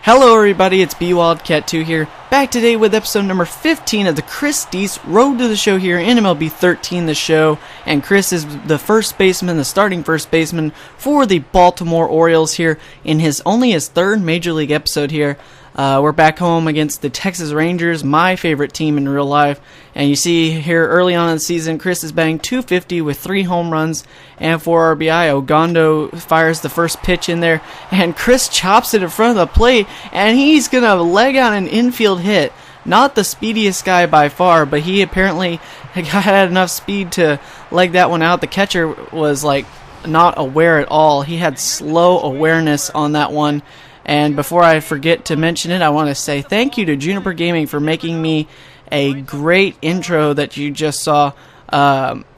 Hello everybody, it's BWildcat2 here, back today with episode number 15 of the Chris Deas Road to the Show here in MLB 13 the show, and Chris is the first baseman, the starting first baseman for the Baltimore Orioles here in only his third Major League episode here. We're back home against the Texas Rangers, my favorite team in real life, and you see here early on in the season, Chris is batting .250 with 3 home runs and 4 RBI. Ogondo fires the first pitch in there, and Chris chops it in front of the plate, and he's going to leg out an infield hit. Not the speediest guy by far, but he apparently had enough speed to leg that one out. The catcher was like not aware at all. He had slow awareness on that one. And before I forget to mention it, I want to say thank you to Juniper Gaming for making me a great intro that you just saw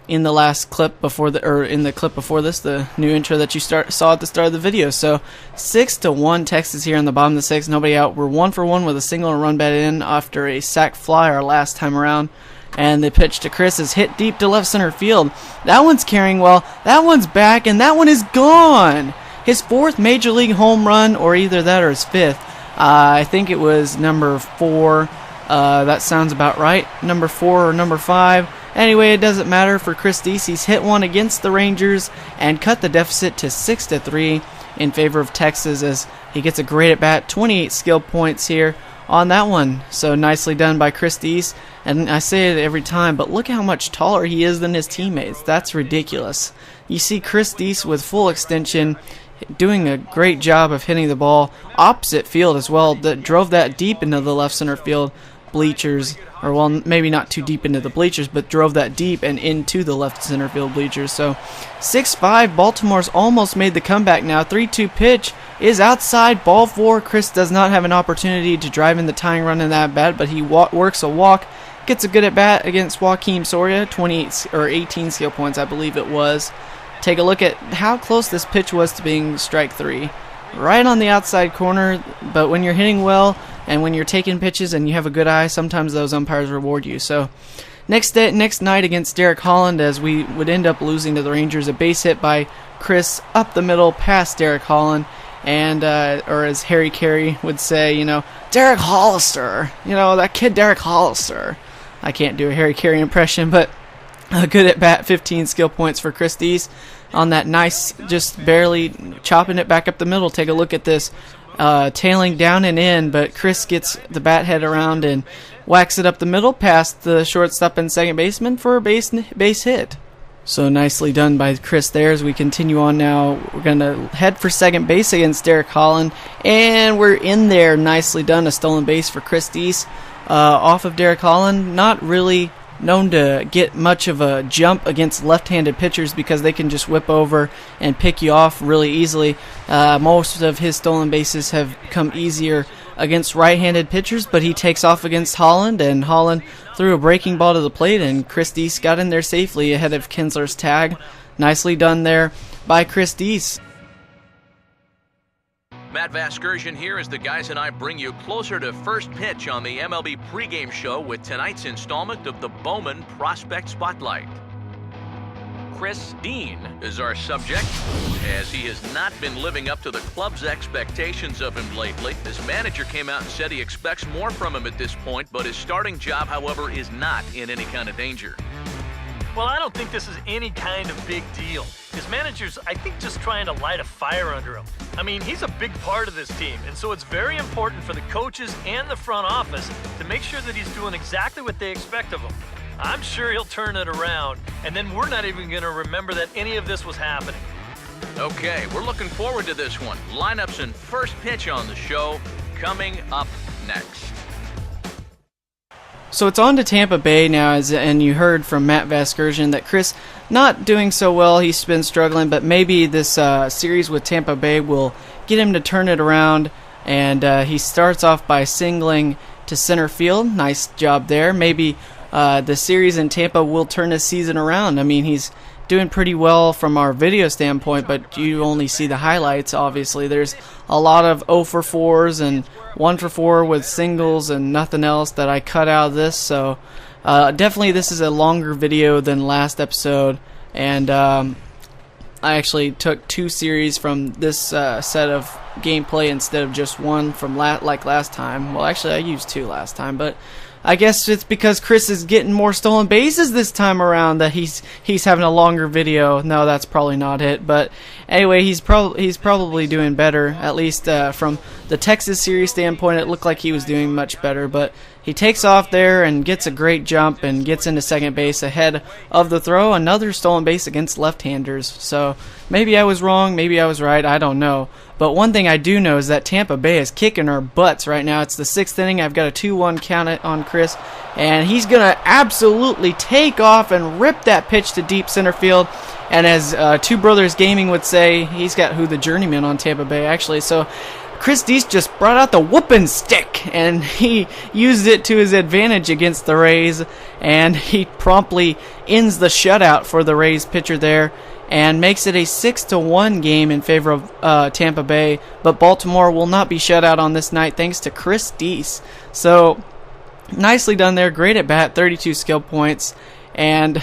in the last clip before in the clip before this, the new intro that you saw at the start of the video. So 6-1 Texas here on the bottom of the 6th, nobody out. We're 1 for 1 with a single and run batted in after a sac fly our last time around. And the pitch to Chris is hit deep to left center field. That one's carrying well. That one's back, and that one is gone. His 4th Major League home run, or either that or his 5th. I think it was number 4. That sounds about right. Number 4 or number 5. Anyway, it doesn't matter for Chris Deas. He's hit one against the Rangers and cut the deficit to 6-3 in favor of Texas as he gets a great at bat. 28 skill points here on that one. So nicely done by Chris Deas. And I say it every time, but look how much taller he is than his teammates. That's ridiculous. You see Chris Deas with full extension, doing a great job of hitting the ball opposite field as well. That drove that deep into the left center field bleachers, or well, maybe not too deep into the bleachers, but drove that deep and into the left center field bleachers. So 6-5, Baltimore's almost made the comeback now. 3-2 pitch is outside, ball 4. Chris does not have an opportunity to drive in the tying run in that bat, but he works a walk, gets a good at bat against Joakim Soria, 28 or 18 skill points, I believe it was. Take a look at how close this pitch was to being strike 3. Right on the outside corner, but when you're hitting well and when you're taking pitches and you have a good eye, sometimes those umpires reward you. So next night against Derek Holland, as we would end up losing to the Rangers, a base hit by Chris up the middle past Derek Holland, and or as Harry Carey would say, Derek Hollister, that kid Derek Hollister. I can't do a Harry Carey impression, but a good at bat, 15 skill points for Chris Deas on that nice, just barely chopping it back up the middle. Take a look at this, tailing down and in, but Chris gets the bat head around and whacks it up the middle past the shortstop and second baseman for a base hit. So nicely done by Chris there. As we continue on now, we're going to head for second base against Derek Holland, and we're in there. Nicely done, a stolen base for Chris Deas off of Derek Holland. Not really known to get much of a jump against left-handed pitchers because they can just whip over and pick you off really easily. Most of his stolen bases have come easier against right-handed pitchers, but he takes off against Holland, and Holland threw a breaking ball to the plate, and Chris Deas got in there safely ahead of Kinsler's tag. Nicely done there by Chris Deas. Matt Vasgersian here as the guys and I bring you closer to first pitch on the MLB pregame show with tonight's installment of the Bowman Prospect Spotlight. Chris Deas is our subject, as he has not been living up to the club's expectations of him lately. His manager came out and said he expects more from him at this point, but his starting job, however, is not in any kind of danger. Well, I don't think this is any kind of big deal. His manager's, I think, just trying to light a fire under him. I mean, he's a big part of this team, and so it's very important for the coaches and the front office to make sure that he's doing exactly what they expect of him. I'm sure he'll turn it around, and then we're not even going to remember that any of this was happening. Okay, we're looking forward to this one. Lineups and first pitch on the show coming up next. So it's on to Tampa Bay now, and you heard from Matt Vasgersian that Chris not doing so well. He's been struggling, but maybe this series with Tampa Bay will get him to turn it around. And he starts off by singling to center field. Nice job there. Maybe the series in Tampa will turn his season around. I mean, he's doing pretty well from our video standpoint, but you only see the highlights, obviously. There's a lot of 0 for 4s and 1 for 4 with singles and nothing else that I cut out of this. So definitely this is a longer video than last episode, and I actually took 2 series from this set of gameplay instead of just 1 from like last time. Well, actually, I used 2 last time, but I guess it's because Chris is getting more stolen bases this time around that he's having a longer video. No, that's probably not it. But anyway, he's probably doing better. At least from the Texas series standpoint, it looked like he was doing much better. But he takes off there and gets a great jump and gets into second base ahead of the throw. Another stolen base against left-handers. So maybe I was wrong, maybe I was right, I don't know. But one thing I do know is that Tampa Bay is kicking our butts right now. It's the 6th inning. I've got a 2-1 count on Chris. And he's going to absolutely take off and rip that pitch to deep center field. And as Two Brothers Gaming would say, he's got who the journeyman on Tampa Bay, actually. So Chris Deas just brought out the whooping stick, and he used it to his advantage against the Rays. And he promptly ends the shutout for the Rays pitcher there, and makes it a 6-1 game in favor of Tampa Bay. But Baltimore will not be shut out on this night thanks to Chris Deas. So nicely done there. Great at bat, 32 skill points. And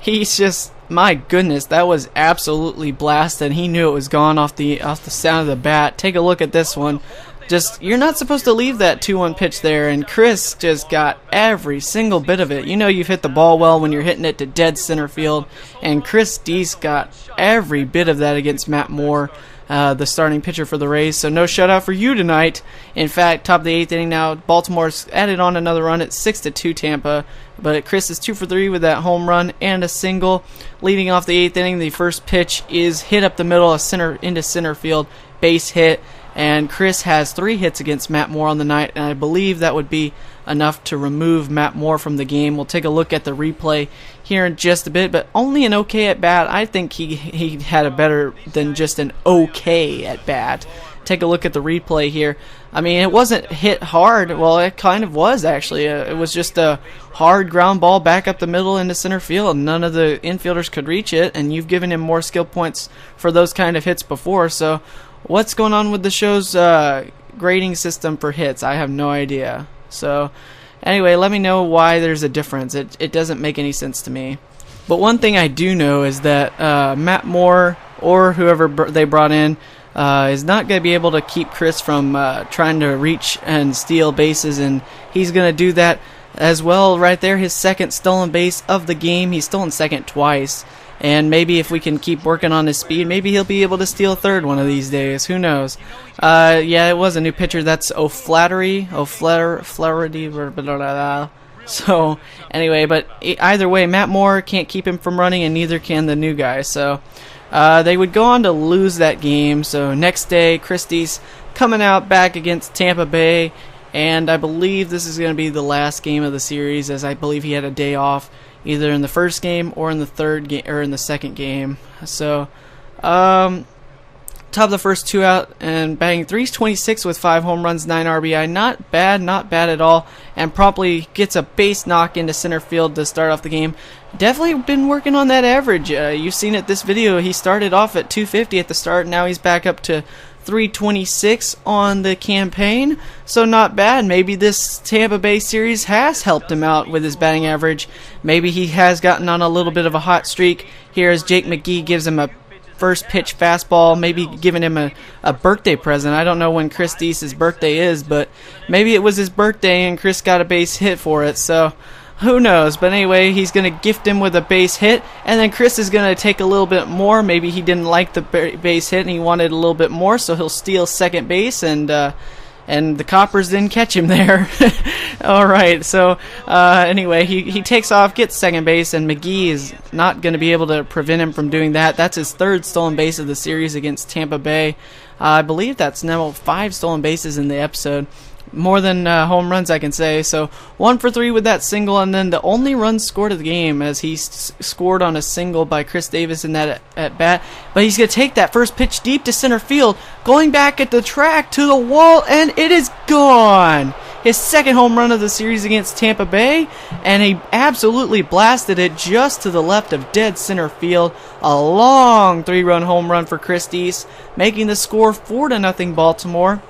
he's just, my goodness, that was absolutely blasted. He knew it was gone off the sound of the bat. Take a look at this one. Just, you're not supposed to leave that 2-1 pitch there, and Chris just got every single bit of it. You know you've hit the ball well when you're hitting it to dead center field, and Chris Deas got every bit of that against Matt Moore, the starting pitcher for the Rays. So no shutout for you tonight. In fact, top of the 8th inning now, Baltimore's added on another run at 6-2 Tampa, but Chris is 2 for 3 with that home run and a single. Leading off the 8th inning, the first pitch is hit up the middle of into center field, base hit. And Chris has 3 hits against Matt Moore on the night, and I believe that would be enough to remove Matt Moore from the game. We'll take a look at the replay here in just a bit, but only an okay at bat. I think he had a better than just an okay at bat. Take a look at the replay here. I mean, it wasn't hit hard. Well, it kind of was, actually. It was just a hard ground ball back up the middle into center field. None of the infielders could reach it, and you've given him more skill points for those kind of hits before, so what's going on with the show's grading system for hits? I have no idea. So anyway, let me know why there's a difference. It doesn't make any sense to me. But one thing I do know is that Matt Moore or whoever they brought in is not going to be able to keep Chris from trying to reach and steal bases, and he's going to do that as well right there. His 2nd stolen base of the game. He's stolen 2nd twice. And maybe if we can keep working on his speed, maybe he'll be able to steal a 3rd one of these days. Who knows? Yeah, it was a new pitcher. That's O'Flaherty. So, anyway, but either way, Matt Moore can't keep him from running, and neither can the new guy. So, they would go on to lose that game. So, next day, Chris Deas coming out back against Tampa Bay. And I believe this is going to be the last game of the series, as I believe he had a day off, either in the first game or in the third game or in the second game. So, top of the first 2 out and batting .326 with 5 home runs, 9 RBI. Not bad at all. And promptly gets a base knock into center field to start off the game. Definitely been working on that average. You've seen it this video. He started off at 250 at the start. Now he's back up to .326 on the campaign, so not bad. Maybe this Tampa Bay series has helped him out with his batting average. Maybe he has gotten on a little bit of a hot streak here as Jake McGee gives him a first pitch fastball, maybe giving him a birthday present. I don't know when Chris Deas' birthday is, but maybe it was his birthday and Chris got a base hit for it, so who knows? But anyway, he's going to gift him with a base hit, and then Chris is going to take a little bit more. Maybe he didn't like the base hit and he wanted a little bit more, so he'll steal second base, and the Coppers didn't catch him there. All right, so anyway, he takes off, gets second base, and McGee is not going to be able to prevent him from doing that. That's his 3rd stolen base of the series against Tampa Bay. I believe that's now 5 stolen bases in the episode. More than home runs, I can say. So 1 for 3 with that single, and then the only run scored of the game as he scored on a single by Chris Davis in that at bat. But he's going to take that first pitch deep to center field, going back at the track to the wall, and it is gone. His 2nd home run of the series against Tampa Bay, and he absolutely blasted it just to the left of dead center field. A long 3-run home run for Chris Deas, making the score 4-0 Baltimore.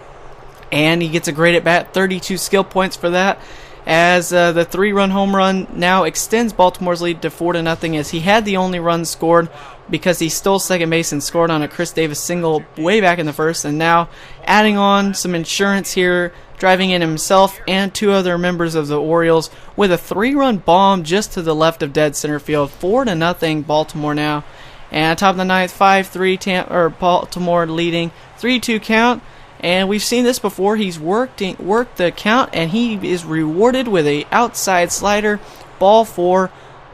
And he gets a great at bat, 32 skill points for that. as the 3-run home run now extends Baltimore's lead to 4-0, as he had the only run scored because he stole second base and scored on a Chris Davis single way back in the first, and now adding on some insurance here, driving in himself and 2 other members of the Orioles with a 3-run bomb just to the left of dead center field. 4-0 Baltimore now. And top of the 9th, 5-3 Baltimore leading, 3-2 count. And we've seen this before. He's worked the count, and he is rewarded with a outside slider. Ball 4.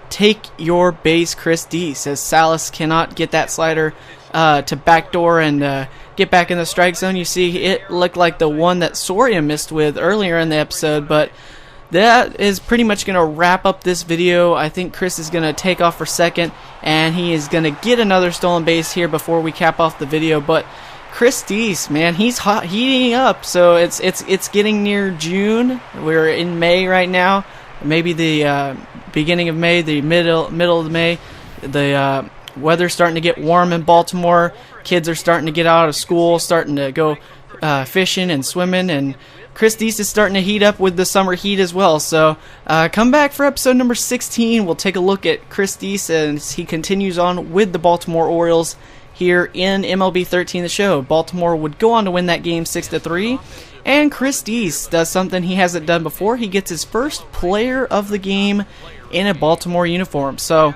Take your base, Chris Deas, as Salas cannot get that slider to backdoor and get back in the strike zone. You see, it looked like the one that Soria missed with earlier in the episode, but that is pretty much going to wrap up this video. I think Chris is going to take off for second, and he is going to get another stolen base here before we cap off the video. But Chris Deas, man, he's heating up. So it's getting near June. We're in May right now. Maybe the beginning of May, the middle of May. The weather's starting to get warm in Baltimore. Kids are starting to get out of school, starting to go fishing and swimming, and Chris Deas is starting to heat up with the summer heat as well. So come back for episode number 16. We'll take a look at Chris Deas as he continues on with the Baltimore Orioles here in MLB 13, the show. Baltimore would go on to win that game 6-3, and Chris Deas does something he hasn't done before. He gets his first player of the game in a Baltimore uniform. So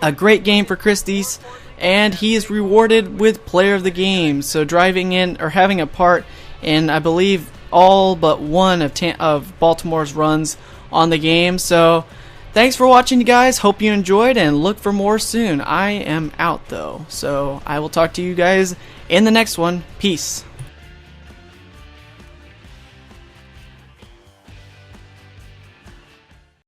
a great game for Chris Deas, and he is rewarded with player of the game. So driving in or having a part in, I believe, all but one of Baltimore's runs on the game. So thanks for watching, you guys. Hope you enjoyed, and look for more soon. I am out though, so I will talk to you guys in the next one. Peace.